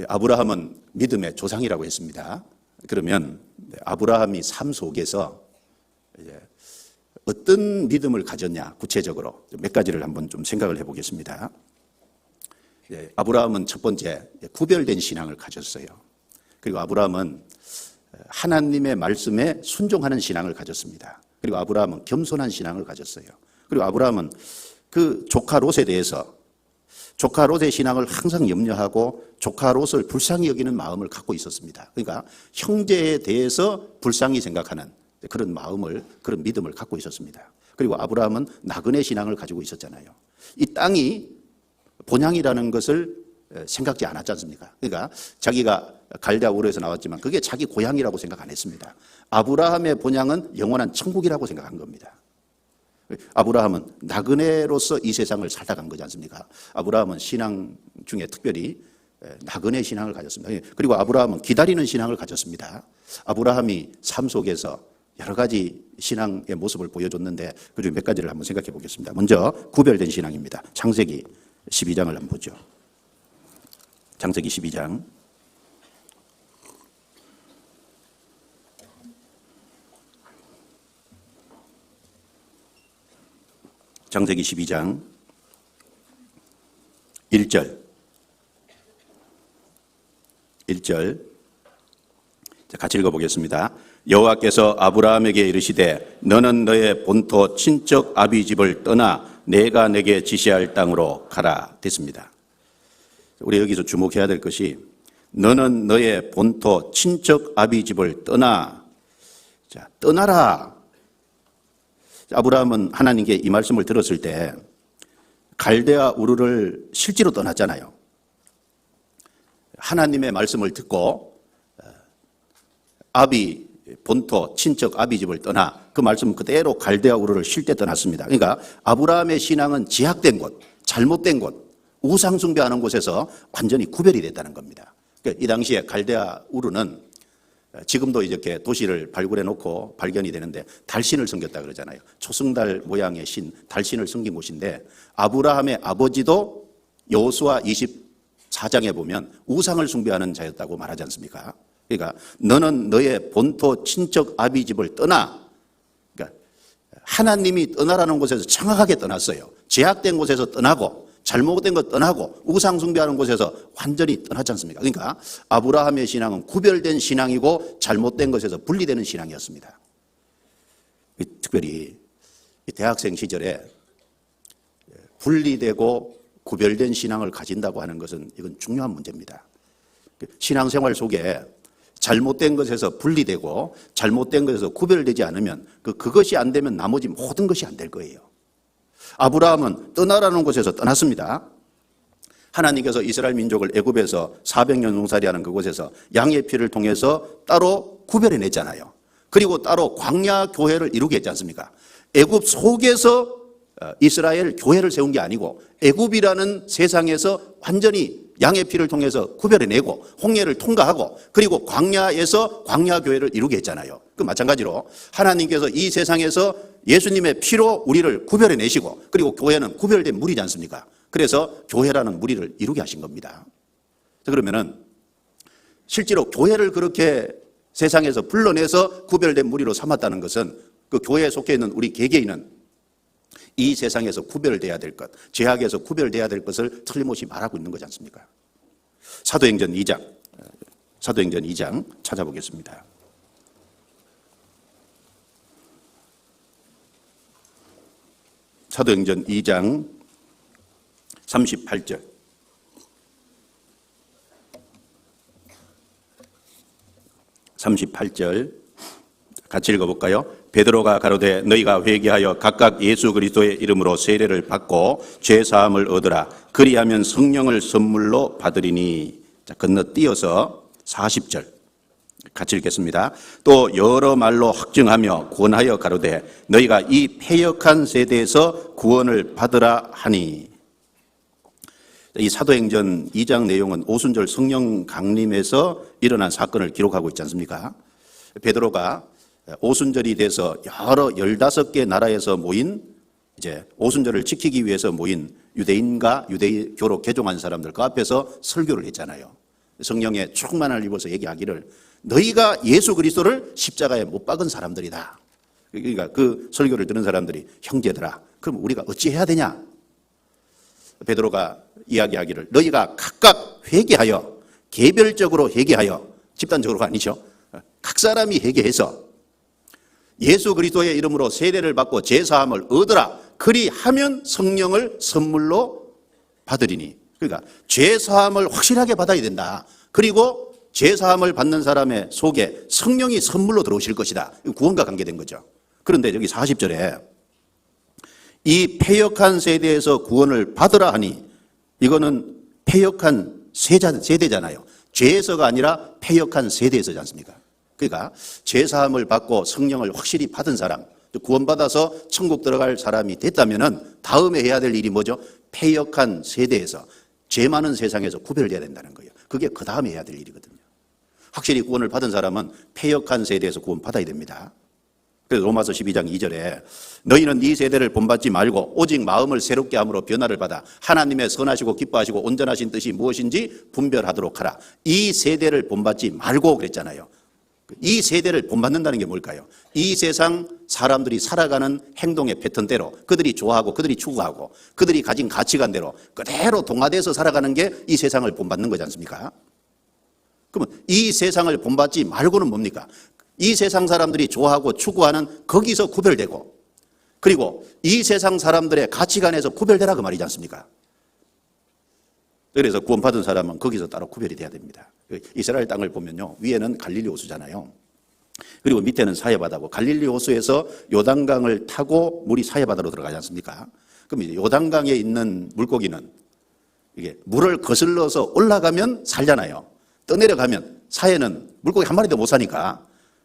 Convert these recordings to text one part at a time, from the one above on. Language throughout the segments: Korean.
아브라함은 믿음의 조상이라고 했습니다. 그러면 아브라함이 삶 속에서 어떤 믿음을 가졌냐, 구체적으로 몇 가지를 한번 좀 생각을 해보겠습니다. 아브라함은 첫 번째 구별된 신앙을 가졌어요. 그리고 아브라함은 하나님의 말씀에 순종하는 신앙을 가졌습니다. 그리고 아브라함은 겸손한 신앙을 가졌어요. 그리고 아브라함은 그 조카 롯에 대해서 조카 롯의 신앙을 항상 염려하고 조카 롯을 불쌍히 여기는 마음을 갖고 있었습니다. 그러니까 형제에 대해서 불쌍히 생각하는 그런 마음을, 그런 믿음을 갖고 있었습니다. 그리고 아브라함은 나그네 신앙을 가지고 있었잖아요. 이 땅이 본향이라는 것을 생각지 않았지 않습니까? 그러니까 자기가 갈대아 우르에서 나왔지만 그게 자기 고향이라고 생각 안 했습니다. 아브라함의 본향은 영원한 천국이라고 생각한 겁니다. 아브라함은 나그네로서 이 세상을 살다 간 거지 않습니까? 아브라함은 신앙 중에 특별히 나그네 신앙을 가졌습니다. 그리고 아브라함은 기다리는 신앙을 가졌습니다. 아브라함이 삶 속에서 여러 가지 신앙의 모습을 보여줬는데 그중에 몇 가지를 한번 생각해 보겠습니다. 먼저 구별된 신앙입니다. 창세기 12장을 한번 보죠. 창세기 12장. 창세기 12장 1절. 자, 같이 읽어보겠습니다. 여호와께서 아브라함에게 이르시되 너는 너의 본토 친척 아비 집을 떠나 내가 내게 지시할 땅으로 가라 됐습니다. 우리 여기서 주목해야 될 것이 너는 너의 본토 친척 아비 집을 떠나. 자, 떠나라. 아브라함은 하나님께 이 말씀을 들었을 때 갈대아 우르를 실제로 떠났잖아요. 하나님의 말씀을 듣고 아비 본토 친척 아비 집을 떠나 그 말씀 그대로 갈대아 우르를 실제 떠났습니다. 그러니까 아브라함의 신앙은 제약된 곳, 잘못된 곳, 우상 숭배하는 곳에서 완전히 구별이 됐다는 겁니다. 그러니까 이 당시에 갈대아 우르는 지금도 이렇게 도시를 발굴해 놓고 발견이 되는데 달신을 섬겼다 그러잖아요. 초승달 모양의 신, 달신을 섬긴 곳인데 아브라함의 아버지도 여호수아 24장에 보면 우상을 숭배하는 자였다고 말하지 않습니까? 그러니까 너는 너의 본토 친척 아비 집을 떠나. 그러니까 하나님이 떠나라는 곳에서 정확하게 떠났어요. 제약된 곳에서 떠나고 잘못된 것 떠나고 우상 숭배하는 곳에서 완전히 떠났지 않습니까? 그러니까 아브라함의 신앙은 구별된 신앙이고 잘못된 것에서 분리되는 신앙이었습니다. 특별히 대학생 시절에 분리되고 구별된 신앙을 가진다고 하는 것은 이건 중요한 문제입니다. 신앙생활 속에 잘못된 것에서 분리되고 잘못된 것에서 구별되지 않으면 그것이 안 되면 나머지 모든 것이 안 될 거예요. 아브라함은 떠나라는 곳에서 떠났습니다. 하나님께서 이스라엘 민족을 애굽에서 400년 농살이하는 그곳에서 양의 피를 통해서 따로 구별해냈잖아요. 그리고 따로 광야 교회를 이루게 했지 않습니까? 애굽 속에서 이스라엘 교회를 세운 게 아니고 애굽이라는 세상에서 완전히 양의 피를 통해서 구별해내고 홍해를 통과하고 그리고 광야에서 광야 교회를 이루게 했잖아요. 그 마찬가지로 하나님께서 이 세상에서 예수님의 피로 우리를 구별해내시고 그리고 교회는 구별된 무리지 않습니까? 그래서 교회라는 무리를 이루게 하신 겁니다. 그러면은 실제로 교회를 그렇게 세상에서 불러내서 구별된 무리로 삼았다는 것은 그 교회에 속해 있는 우리 개개인은 이 세상에서 구별돼야 될 것, 죄악에서 구별돼야 될 것을 틀림없이 말하고 있는 거지 않습니까? 사도행전 2장 찾아보겠습니다. 사도행전 2장 38절. 같이 읽어볼까요? 베드로가 가로되 너희가 회개하여 각각 예수 그리스도의 이름으로 세례를 받고 죄 사함을 얻으라. 그리하면 성령을 선물로 받으리니. 자, 건너뛰어서 40절 같이 읽겠습니다. 또 여러 말로 확증하며 권하여 가로되 너희가 이 패역한 세대에서 구원을 받으라 하니. 이 사도행전 2장 내용은 오순절 성령 강림에서 일어난 사건을 기록하고 있지 않습니까? 베드로가 오순절이 돼서 여러 15개 나라에서 모인 이제 오순절을 지키기 위해서 모인 유대인과 유대교로 개종한 사람들 그 앞에서 설교를 했잖아요. 성령의 충만을 입어서 얘기하기를 너희가 예수 그리스도를 십자가에 못 박은 사람들이다. 그러니까 그 설교를 들은 사람들이 형제들아, 그럼 우리가 어찌해야 되냐? 베드로가 이야기하기를 너희가 각각 회개하여, 개별적으로 회개하여, 집단적으로가 아니죠. 각 사람이 회개해서 예수 그리스도의 이름으로 세례를 받고 제사함을 얻으라. 그리하면 성령을 선물로 받으리니. 그러니까 죄사함을 확실하게 받아야 된다. 그리고 죄사함을 받는 사람의 속에 성령이 선물로 들어오실 것이다. 구원과 관계된 거죠. 그런데 여기 40절에 이 패역한 세대에서 구원을 받으라 하니, 이거는 패역한 세대잖아요. 죄에서가 아니라 패역한 세대에서지 않습니까? 그러니까 죄사함을 받고 성령을 확실히 받은 사람, 구원받아서 천국 들어갈 사람이 됐다면은 다음에 해야 될 일이 뭐죠? 패역한 세대에서, 죄 많은 세상에서 구별돼야 된다는 거예요. 그게 그 다음에 해야 될 일이거든요. 확실히 구원을 받은 사람은 패역한 세대에서 구원받아야 됩니다. 그래서 로마서 12장 2절에 너희는 이 세대를 본받지 말고 오직 마음을 새롭게 함으로 변화를 받아 하나님의 선하시고 기뻐하시고 온전하신 뜻이 무엇인지 분별하도록 하라. 이 세대를 본받지 말고 그랬잖아요. 이 세대를 본받는다는 게 뭘까요? 이 세상 사람들이 살아가는 행동의 패턴대로 그들이 좋아하고 그들이 추구하고 그들이 가진 가치관대로 그대로 동화돼서 살아가는 게 이 세상을 본받는 거지 않습니까? 그러면 이 세상을 본받지 말고는 뭡니까? 이 세상 사람들이 좋아하고 추구하는 거기서 구별되고, 그리고 이 세상 사람들의 가치관에서 구별되라 그 말이지 않습니까? 그래서 구원받은 사람은 거기서 따로 구별이 돼야 됩니다. 이스라엘 땅을 보면요, 위에는 갈릴리 호수잖아요. 그리고 밑에는 사해바다고, 갈릴리 호수에서 요단강을 타고 물이 사해바다로 들어가지 않습니까? 그럼 이제 요단강에 있는 물고기는 이게 물을 거슬러서 올라가면 살잖아요. 떠내려가면, 사해는 물고기 한 마리도 못 사니까,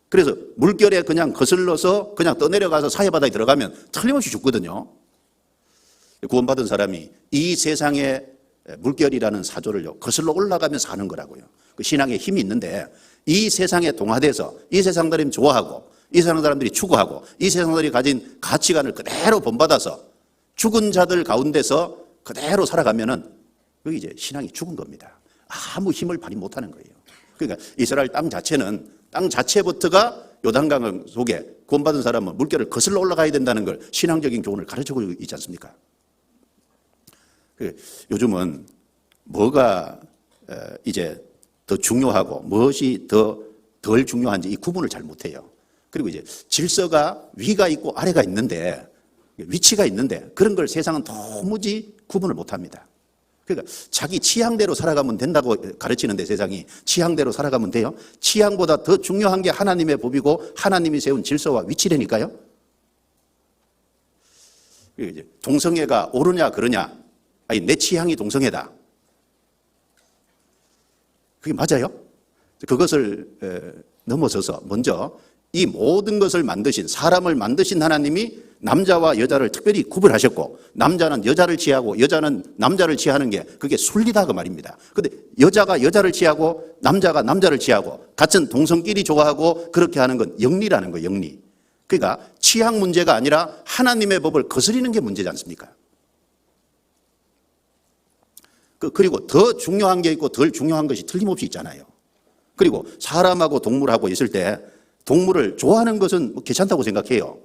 그래서 물결에 그냥 거슬러서 그냥 떠내려가서 사해바다에 들어가면 틀림없이 죽거든요. 구원받은 사람이 이 세상의 물결이라는 사조를요, 거슬러 올라가면 사는 거라고요. 그 신앙에 힘이 있는데 이 세상에 동화돼서 이 세상 사람이 좋아하고 이 세상 사람들이 추구하고 이 세상 사람들이 가진 가치관을 그대로 본받아서 죽은 자들 가운데서 그대로 살아가면은 그게 이제 신앙이 죽은 겁니다. 아무 힘을 발휘 못하는 거예요. 그러니까 이스라엘 땅 자체는, 땅 자체부터가 요단강 속에 구원받은 사람은 물결을 거슬러 올라가야 된다는 걸 신앙적인 교훈을 가르치고 있지 않습니까? 요즘은 뭐가 이제 더 중요하고 무엇이 덜 중요한지 이 구분을 잘 못해요. 그리고 이제 질서가 위가 있고 아래가 있는데, 위치가 있는데 그런 걸 세상은 도무지 구분을 못합니다. 그러니까 자기 취향대로 살아가면 된다고 가르치는데, 세상이 취향대로 살아가면 돼요? 취향보다 더 중요한 게 하나님의 법이고 하나님이 세운 질서와 위치라니까요. 이제 동성애가 옳으냐 그러냐, 아니 내 취향이 동성애다, 그게 맞아요? 그것을 넘어서서 먼저 이 모든 것을 만드신, 사람을 만드신 하나님이 남자와 여자를 특별히 구별하셨고, 남자는 여자를 취하고 여자는 남자를 취하는 게 그게 순리다 그 말입니다. 그런데 여자가 여자를 취하고 남자가 남자를 취하고 같은 동성끼리 좋아하고 그렇게 하는 건 영리라는 거예요, 영리. 그러니까 취향 문제가 아니라 하나님의 법을 거스리는 게 문제지 않습니까? 그리고 더 중요한 게 있고 덜 중요한 것이 틀림없이 있잖아요. 그리고 사람하고 동물하고 있을 때 동물을 좋아하는 것은 괜찮다고 생각해요.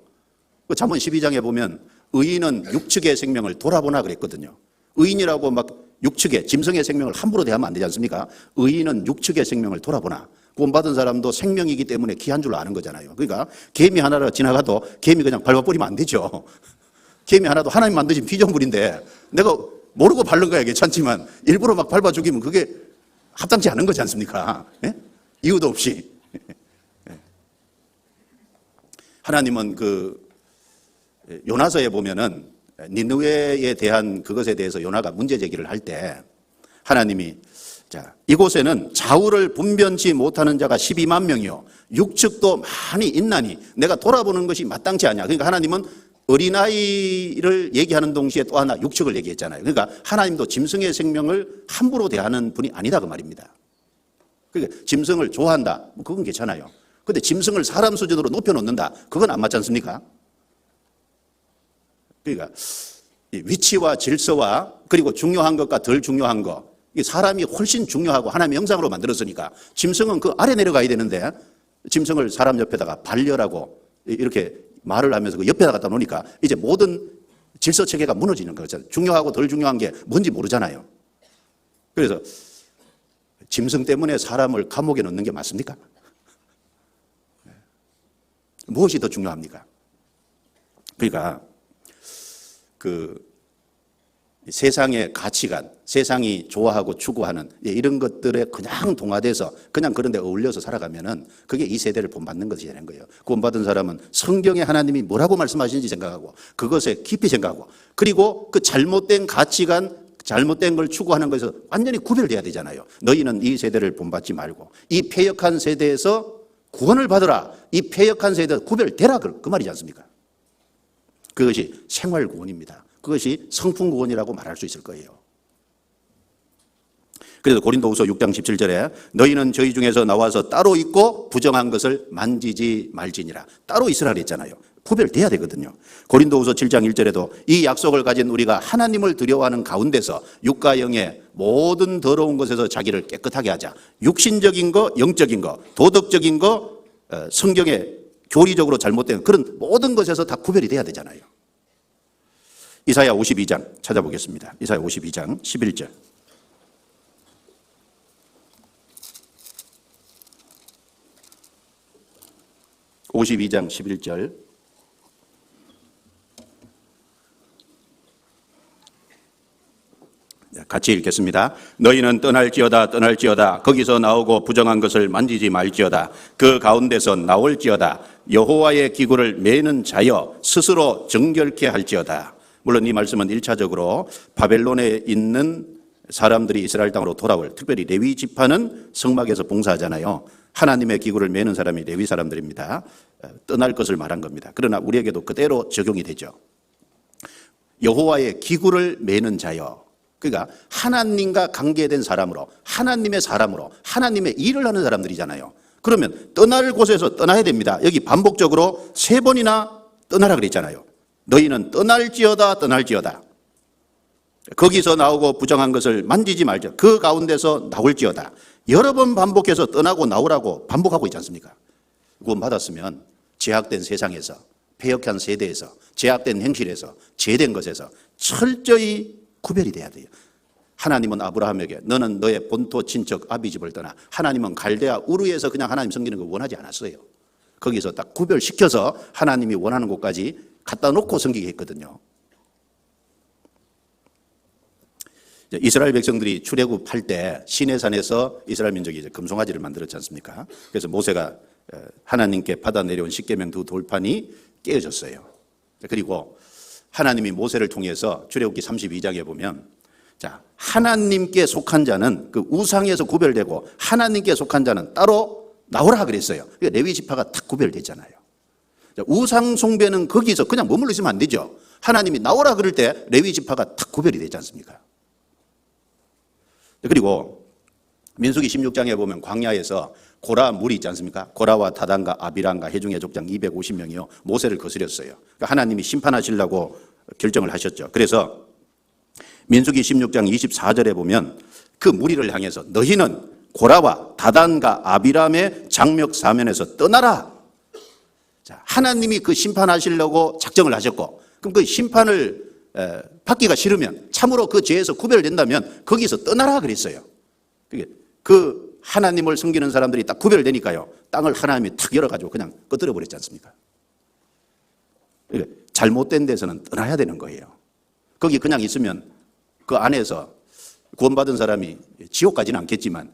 잠언 12장에 보면 의인은 육축의 생명을 돌아보나 그랬거든요. 의인이라고 막 육축의, 짐승의 생명을 함부로 대하면 안 되지 않습니까? 의인은 육축의 생명을 돌아보나. 구원받은 사람도 생명이기 때문에 귀한 줄 아는 거잖아요. 그러니까 개미 하나가 지나가도 개미 그냥 밟아버리면 안 되죠. 개미 하나도 하나님 만드신 피조물인데 내가 모르고 밟는 거야 괜찮지만 일부러 막 밟아 죽이면 그게 합당치 않은 거지 않습니까? 예? 이유도 없이. 하나님은 요나서에 보면은 니느웨에 대한 그것에 대해서 요나가 문제 제기를 할 때 하나님이, 자, 이곳에는 좌우를 분변치 못하는 자가 12만 명이요 육축도 많이 있나니 내가 돌아보는 것이 마땅치 않냐. 그러니까 하나님은 어린아이를 얘기하는 동시에 또 하나 육축을 얘기했잖아요. 그러니까 하나님도 짐승의 생명을 함부로 대하는 분이 아니다 그 말입니다. 그러니까 짐승을 좋아한다, 그건 괜찮아요. 근데 짐승을 사람 수준으로 높여놓는다, 그건 안 맞지 않습니까? 그러니까 위치와 질서와 그리고 중요한 것과 덜 중요한 것, 이게 사람이 훨씬 중요하고 하나님의 형상으로 만들었으니까 짐승은 그 아래 내려가야 되는데 짐승을 사람 옆에다가 반려라고 이렇게 말을 하면서 그 옆에다 갖다 놓으니까 이제 모든 질서 체계가 무너지는 거잖아요. 중요하고 덜 중요한 게 뭔지 모르잖아요. 그래서 짐승 때문에 사람을 감옥에 넣는 게 맞습니까? 무엇이 더 중요합니까? 그러니까 그 세상의 가치관, 세상이 좋아하고 추구하는 이런 것들에 그냥 동화돼서 그냥 그런 데 어울려서 살아가면은 그게 이 세대를 본받는 것이 되는 거예요. 구원받은 사람은 성경에 하나님이 뭐라고 말씀하시는지 생각하고 그것에 깊이 생각하고 그리고 그 잘못된 가치관, 잘못된 걸 추구하는 것에서 완전히 구별돼야 되잖아요. 너희는 이 세대를 본받지 말고 이 패역한 세대에서 구원을 받으라. 이 패역한 세대에서 구별되라. 그 말이지 않습니까? 그것이 생활구원입니다. 그것이 성품구원이라고 말할 수 있을 거예요. 그래서 고린도후서 6장 17절에 너희는 저희 중에서 나와서 따로 있고 부정한 것을 만지지 말지니라. 따로 있으라 그랬잖아요. 구별돼야 되거든요. 고린도후서 7장 1절에도 이 약속을 가진 우리가 하나님을 두려워하는 가운데서 육과 영의 모든 더러운 것에서 자기를 깨끗하게 하자. 육신적인 거, 영적인 거, 도덕적인 거, 성경에 교리적으로 잘못된 그런 모든 것에서 다 구별이 돼야 되잖아요. 이사야 52장 찾아보겠습니다. 이사야 52장 11절. (52장 11절) 같이 읽겠습니다. 너희는 떠날지어다 거기서 나오고 부정한 것을 만지지 말지어다. 그 가운데서 나올지어다. 여호와의 기구를 매는 자여 스스로 정결케 할지어다. 물론 이 말씀은 1차적으로 바벨론에 있는 사람들이 이스라엘 땅으로 돌아올, 특별히 레위 지파는 성막에서 봉사하잖아요. 하나님의 기구를 매는 사람이 레위 사람들입니다. 떠날 것을 말한 겁니다. 그러나 우리에게도 그대로 적용이 되죠. 여호와의 기구를 매는 자여, 그러니까 하나님과 관계된 사람으로, 하나님의 사람으로, 하나님의 일을 하는 사람들이잖아요. 그러면 떠날 곳에서 떠나야 됩니다. 여기 반복적으로 3번이나 떠나라 그랬잖아요. 너희는 떠날지어다. 거기서 나오고 부정한 것을 만지지 말자. 그 가운데서 나올지어다. 여러 번 반복해서 떠나고 나오라고 반복하고 있지 않습니까? 구원 받았으면 제약된 세상에서, 패역한 세대에서, 제약된 행실에서, 죄된 것에서 철저히 구별이 돼야 돼요. 하나님은 아브라함에게 너는 너의 본토 친척 아비집을 떠나, 하나님은 갈대아 우르에서 그냥 하나님 섬기는 걸 원하지 않았어요. 거기서 딱 구별시켜서 하나님이 원하는 곳까지 갖다 놓고 섬기게 했거든요. 이스라엘 백성들이 출애굽할 때 시내산에서 이스라엘 민족이 이제 금송아지를 만들었지 않습니까? 그래서 모세가 하나님께 받아 내려온 십계명 2돌판이 깨어졌어요. 그리고 하나님이 모세를 통해서 출애굽기 32장에 보면, 자, 하나님께 속한 자는 그 우상에서 구별되고 하나님께 속한 자는 따로 나오라 그랬어요. 그러니까 레위 지파가 딱 구별됐잖아요. 우상 숭배는 거기서 그냥 머물러 있으면 안 되죠. 하나님이 나오라 그럴 때 레위 지파가 딱 구별이 되지 않습니까? 그리고 민수기 16장에 보면 광야에서 고라 물이 있지 않습니까? 고라와 다단과 아비람과 해중의 족장 250명이요 모세를 거스렸어요. 그러니까 하나님이 심판하시려고 결정을 하셨죠. 그래서 민수기 16장 24절에 보면 그 무리를 향해서 너희는 고라와 다단과 아비람의 장막 사면에서 떠나라. 자, 하나님이 그 심판하시려고 작정을 하셨고, 그럼 그 심판을 받기가 싫으면, 참으로 그 죄에서 구별된다면 거기서 떠나라 그랬어요. 그 하나님을 섬기는 사람들이 딱 구별되니까요, 땅을 하나님이 탁 열어가지고 그냥 꺼뜨려 버렸지 않습니까? 잘못된 데서는 떠나야 되는 거예요. 거기 그냥 있으면 그 안에서 구원받은 사람이 지옥 가지는 않겠지만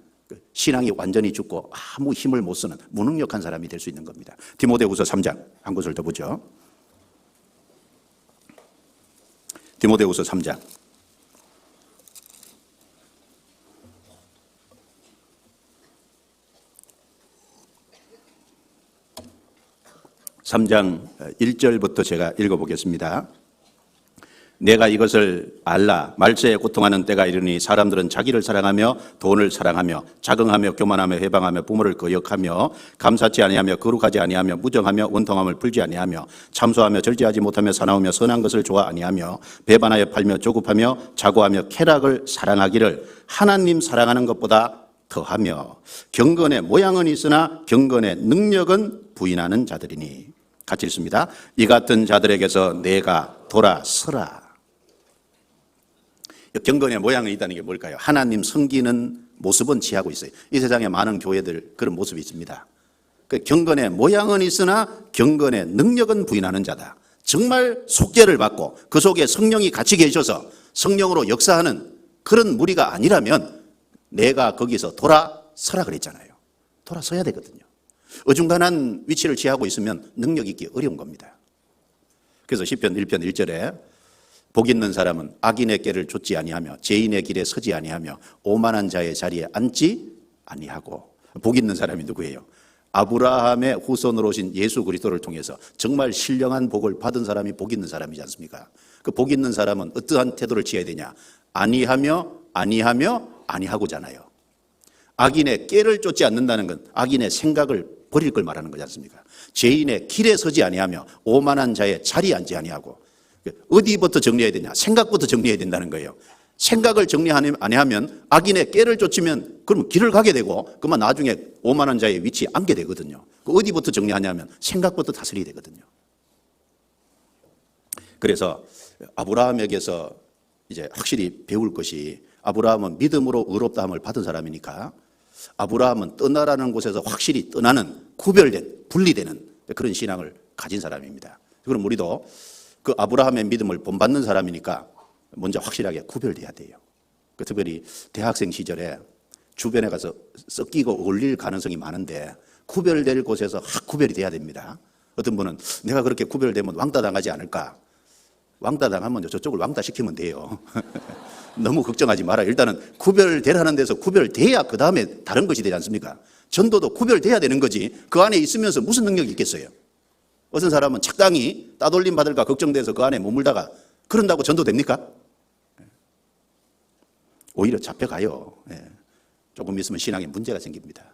신앙이 완전히 죽고 아무 힘을 못 쓰는 무능력한 사람이 될 수 있는 겁니다. 디모데후서 3장 한 구절 더 보죠. 디모데후서 3장 1절부터 제가 읽어보겠습니다. 내가 이것을 알라. 말세에 고통하는 때가 이르니 사람들은 자기를 사랑하며 돈을 사랑하며 자긍하며 교만하며 해방하며 부모를 거역하며 감사치 아니하며 거룩하지 아니하며 무정하며 원통함을 풀지 아니하며 참소하며 절제하지 못하며 사나우며 선한 것을 좋아 아니하며 배반하여 팔며 조급하며 자고하며 쾌락을 사랑하기를 하나님 사랑하는 것보다 더하며 경건의 모양은 있으나 경건의 능력은 부인하는 자들이니. 같이 읽습니다. 이 같은 자들에게서 내가 돌아서라. 경건의 모양이 있다는 게 뭘까요? 하나님 섬기는 모습은 취하고 있어요. 이 세상에 많은 교회들 그런 모습이 있습니다. 경건의 모양은 있으나 경건의 능력은 부인하는 자다. 정말 속죄를 받고 그 속에 성령이 같이 계셔서 성령으로 역사하는 그런 무리가 아니라면 내가 거기서 돌아서라 그랬잖아요. 돌아서야 되거든요. 어중간한 위치를 취하고 있으면 능력 있기 어려운 겁니다. 그래서 시편 1편 1절에 복 있는 사람은 악인의 꾀를 좇지 아니하며 죄인의 길에 서지 아니하며 오만한 자의 자리에 앉지 아니하고. 복 있는 사람이 누구예요? 아브라함의 후손으로 오신 예수 그리스도를 통해서 정말 신령한 복을 받은 사람이 복 있는 사람이지 않습니까? 그 복 있는 사람은 어떠한 태도를 취해야 되냐? 아니하며 아니하고잖아요. 악인의 꾀를 쫓지 않는다는 건 악인의 생각을 버릴 걸 말하는 거지 않습니까? 죄인의 길에 서지 아니하며 오만한 자의 자리에 앉지 아니하고. 어디부터 정리해야 되냐? 생각부터 정리해야 된다는 거예요. 생각을 정리 아니하면 악인의 꾀를 쫓으면 그러면 길을 가게 되고 그만 나중에 오만한 자의 위치에 앉게 되거든요. 어디부터 정리하냐면 생각부터 다스리게 되거든요. 그래서 아브라함에게서 이제 확실히 배울 것이, 아브라함은 믿음으로 의롭다함을 받은 사람이니까 아브라함은 떠나라는 곳에서 확실히 떠나는, 구별된, 분리되는 그런 신앙을 가진 사람입니다. 그럼 우리도 그 아브라함의 믿음을 본받는 사람이니까 먼저 확실하게 구별돼야 돼요. 특별히 대학생 시절에 주변에 가서 섞이고 어울릴 가능성이 많은데 구별될 곳에서 구별이 돼야 됩니다. 어떤 분은 내가 그렇게 구별되면 왕따 당하지 않을까? 왕따 당하면 저쪽을 왕따 시키면 돼요. 너무 걱정하지 마라. 일단은 구별되라는 데서 구별돼야 그 다음에 다른 것이 되지 않습니까? 전도도 구별돼야 되는 거지 그 안에 있으면서 무슨 능력이 있겠어요? 어떤 사람은 적당히 따돌림 받을까 걱정돼서 그 안에 머물다가 그런다고 전도됩니까? 오히려 잡혀가요. 조금 있으면 신앙에 문제가 생깁니다.